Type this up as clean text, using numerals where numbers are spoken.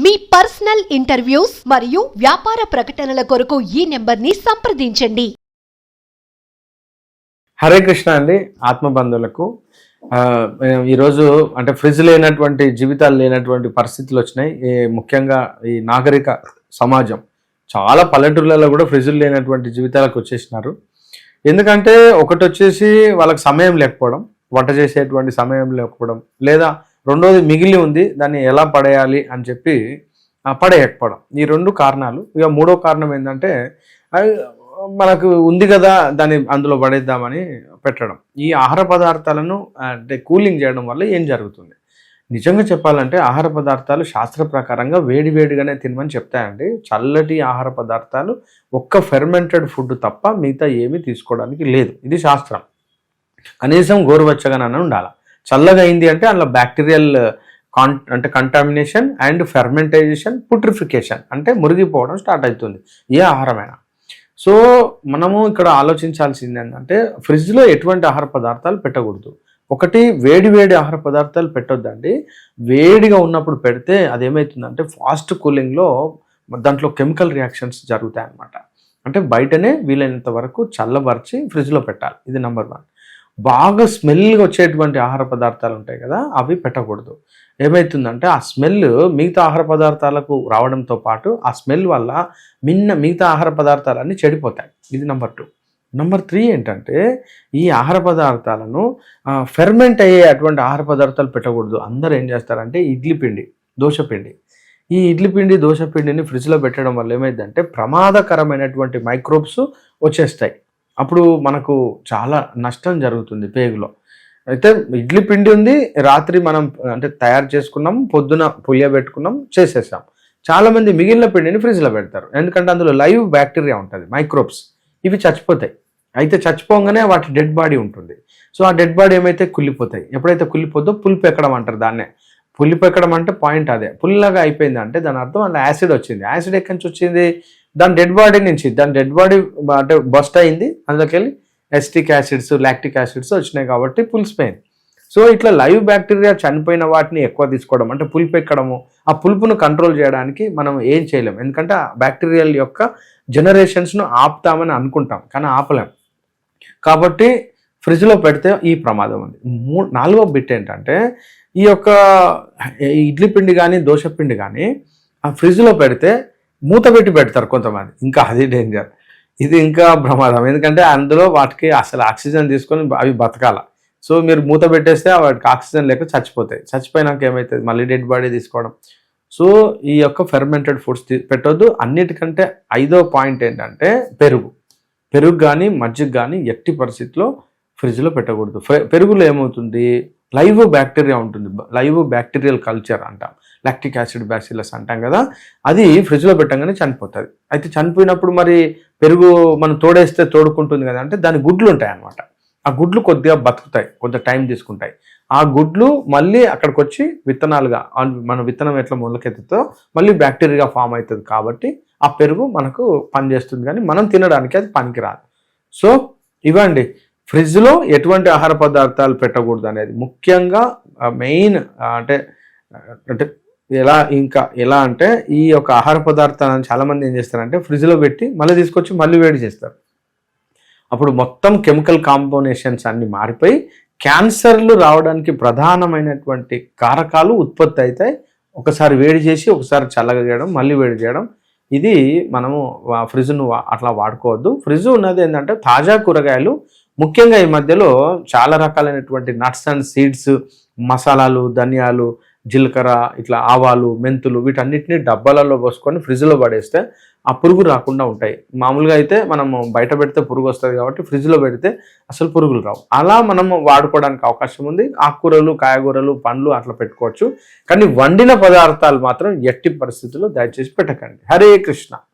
మీ personal interviews మరియు వ్యాపార ప్రకటనల కొరకు ఈ నెంబర్ని సంప్రదించండి. హరే కృష్ణ అండి. ఆత్మబంధువులకు ఈరోజు అంటే ఫ్రిడ్జ్ లేనటువంటి జీవితాలు లేనటువంటి పరిస్థితులు వచ్చినాయి. ముఖ్యంగా ఈ నాగరిక సమాజం చాలా పల్లెటూర్లలో కూడా ఫ్రిడ్జ్లు లేనటువంటి జీవితాలకు వచ్చేసినారు. ఎందుకంటే ఒకటి వచ్చేసి వాళ్ళకి సమయం లేకపోవడం, వంట చేసేటువంటి సమయం లేకపోవడం, లేదా రెండోది మిగిలి ఉంది దాన్ని ఎలా పడేయాలి అని చెప్పి పడేయకపోవడం. ఈ రెండు కారణాలు. ఇక మూడో కారణం ఏంటంటే మనకు ఉంది కదా దాన్ని అందులో పడేద్దామని పెట్టడం. ఈ ఆహార పదార్థాలను అంటే కూలింగ్ చేయడం వల్ల ఏం జరుగుతుంది? నిజంగా చెప్పాలంటే ఆహార పదార్థాలు శాస్త్ర ప్రకారంగా వేడివేడిగానే తినమని చెప్తాయండి. చల్లటి ఆహార పదార్థాలు ఒక్క ఫెర్మెంటెడ్ ఫుడ్ తప్ప మిగతా ఏమీ తీసుకోవడానికి లేదు. ఇది శాస్త్రం. కనీసం గోరువెచ్చగానే ఉండాలి. చల్లగా అయింది అంటే అందులో బ్యాక్టీరియల్ అంటే కంటామినేషన్ అండ్ ఫెర్మెంటైజేషన్, పుట్రిఫికేషన్ అంటే మురిగిపోవడం స్టార్ట్ అవుతుంది ఏ ఆహారమైనా. సో మనము ఇక్కడ ఆలోచించాల్సింది ఏంటంటే ఫ్రిడ్జ్లో ఎటువంటి ఆహార పదార్థాలు పెట్టకూడదు. ఒకటి, వేడి వేడి ఆహార పదార్థాలు పెట్టొద్దండి. వేడిగా ఉన్నప్పుడు పెడితే అదేమవుతుందంటే ఫాస్ట్ కూలింగ్లో దాంట్లో కెమికల్ రియాక్షన్స్ జరుగుతాయి అన్నమాట. అంటే బయటనే వీలైనంత వరకు చల్లబరిచి ఫ్రిడ్జ్లో పెట్టాలి. ఇది నెంబర్ 1. బాగా స్మెల్గా వచ్చేటువంటి ఆహార పదార్థాలు ఉంటాయి కదా, అవి పెట్టకూడదు. ఏమవుతుందంటే ఆ స్మెల్ మిగతా ఆహార పదార్థాలకు రావడంతో పాటు ఆ స్మెల్ వల్ల మిగతా ఆహార పదార్థాలన్నీ చెడిపోతాయి. ఇది నెంబర్ 2. నెంబర్ 3 ఏంటంటే ఈ ఆహార పదార్థాలను ఫెర్మెంట్ అయ్యే అటువంటి ఆహార పదార్థాలు పెట్టకూడదు. అందరూ ఏం చేస్తారంటే ఇడ్లీ పిండి, దోశపిండి, ఈ ఇడ్లీ పిండి దోశపిండిని ఫ్రిడ్జ్లో పెట్టడం వల్ల ఏమైందంటే ప్రమాదకరమైనటువంటి మైక్రోబ్స్ వచ్చేస్తాయి. అప్పుడు మనకు చాలా నష్టం జరుగుతుంది పేగులో. అయితే ఇడ్లీ పిండి ఉంది, రాత్రి మనం అంటే తయారు చేసుకున్నాం, పొద్దున పులియబెట్టుకున్నాం, చేసేసాం. చాలామంది మిగిలిన పిండిని ఫ్రిడ్జ్లో పెడతారు. ఎందుకంటే అందులో లైవ్ బ్యాక్టీరియా ఉంటుంది, మైక్రోబ్స్. ఇవి చచ్చిపోతాయి. అయితే చచ్చిపోగానే వాటి డెడ్ బాడీ ఉంటుంది. సో ఆ డెడ్ బాడీ ఏమైతే కుళ్ళిపోతాయి. ఎప్పుడైతే కుళ్ళిపోద్దో పులుపు ఎక్కడం అంటారు దాన్నే. పులుపు ఎక్కడం అంటే పాయింట్ అదే. పుల్లగా అయిపోయింది అంటే దాని అర్థం అందులో యాసిడ్ వచ్చింది. యాసిడ్ ఎక్కడి నుంచి వచ్చింది? దాని డెడ్ బాడీ నుంచి. దాని డెడ్ బాడీ అంటే బస్ట్ అయింది, అందులోకి వెళ్ళి ఎస్టిక్ యాసిడ్స్, లాక్టిక్ యాసిడ్స్ వచ్చినాయి కాబట్టి పులిసిపోయింది. సో ఇట్లా లైవ్ బ్యాక్టీరియా చనిపోయిన వాటిని ఎక్కువ తీసుకోవడం అంటే పులుపు ఎక్కడము, ఆ పులుపును కంట్రోల్ చేయడానికి మనం ఏం చేయలేం. ఎందుకంటే ఆ బ్యాక్టీరియల్ యొక్క జనరేషన్స్ను ఆపుతామని అనుకుంటాం కానీ ఆపలేం. కాబట్టి ఫ్రిడ్జ్లో పెడితే ఈ ప్రమాదం ఉంది. 4వ బిట్ ఏంటంటే ఈ యొక్క ఇడ్లీ పిండి కానీ దోశ పిండి కానీ ఆ ఫ్రిడ్జ్లో పెడితే మూత పెట్టి పెడతారు కొంతమంది. ఇంకా అది డేంజర్. ఇది ఇంకా ప్రమాదం. ఎందుకంటే అందులో వాటికి అసలు ఆక్సిజన్ తీసుకొని అవి బతకాల. సో మీరు మూత పెట్టేస్తే వాటికి ఆక్సిజన్ లేక చచ్చిపోతాయి. చచ్చిపోయినాక ఏమవుతుంది? మళ్ళీ డెడ్ బాడీ తీసుకోవడం. సో ఈ యొక్క ఫెర్మెంటెడ్ ఫుడ్స్ పెట్టొద్దు. అన్నిటికంటే 5వ పాయింట్ ఏంటంటే పెరుగు కానీ మజ్జిగ కానీ ఎట్టి పరిస్థితిలో ఫ్రిడ్జ్లో పెట్టకూడదు. పెరుగులో ఏమవుతుంది? లైవ్ బ్యాక్టీరియా ఉంటుంది, లైవ్ బ్యాక్టీరియల్ కల్చర్ అంటాం, లాక్టిక్ యాసిడ్ బ్యాసిల్లస్ అంటాం కదా, అది ఫ్రిడ్జ్లో పెట్టగానే చనిపోతుంది. అయితే చనిపోయినప్పుడు మరి పెరుగు మనం తోడేస్తే తోడుకుంటుంది కదా అంటే దాని గుడ్లు ఉంటాయి అన్నమాట. ఆ గుడ్లు కొద్దిగా బతుకుతాయి, కొంత టైం తీసుకుంటాయి. ఆ గుడ్లు మళ్ళీ అక్కడికి వచ్చి విత్తనాలుగా మన విత్తనం ఎట్లా మొలకెత్తుతో మళ్ళీ బ్యాక్టీరియా ఫామ్ అవుతుంది. కాబట్టి ఆ పెరుగు మనకు పనిచేస్తుంది కానీ మనం తినడానికి అది పనికిరాదు. సో ఇవ్వండి, ఫ్రిడ్జ్లో ఎటువంటి ఆహార పదార్థాలు పెట్టకూడదు అనేది ముఖ్యంగా మెయిన్. అంటే ఎలా అంటే ఈ యొక్క ఆహార పదార్థాలను చాలామంది ఏం చేస్తారంటే ఫ్రిడ్జ్లో పెట్టి మళ్ళీ తీసుకొచ్చి మళ్ళీ వేడి చేస్తారు. అప్పుడు మొత్తం కెమికల్ కాంబినేషన్స్ అన్ని మారిపోయి క్యాన్సర్లు రావడానికి ప్రధానమైనటువంటి కారకాలు ఉత్పత్తి అవుతాయి. ఒకసారి వేడి చేసి ఒకసారి చల్లగా చేయడం, మళ్ళీ వేడి చేయడం. ఇది మనము ఫ్రిడ్జ్ను అట్లా వాడుకోవద్దు. ఫ్రిడ్జ్ ఉన్నది ఏంటంటే తాజా కూరగాయలు, ముఖ్యంగా ఈ మధ్యలో చాలా రకాలైనటువంటి నట్స్ అండ్ సీడ్స్, మసాలాలు, ధనియాలు, జీలకర్ర, ఇట్లా ఆవాలు, మెంతులు, వీటన్నిటిని డబ్బాలలో పోసుకొని ఫ్రిడ్జ్లో పడేస్తే ఆ పురుగు రాకుండా ఉంటాయి. మామూలుగా అయితే మనము బయట పెడితే పురుగు వస్తుంది కాబట్టి ఫ్రిడ్జ్లో పెడితే అసలు పురుగులు రావు. అలా మనము వాడుకోవడానికి అవకాశం ఉంది. ఆకుకూరలు, కాయగూరలు, పండ్లు అట్లా పెట్టుకోవచ్చు. కానీ వండిన పదార్థాలు మాత్రం ఎట్టి పరిస్థితుల్లో దయచేసి పెట్టకండి. హరే కృష్ణ.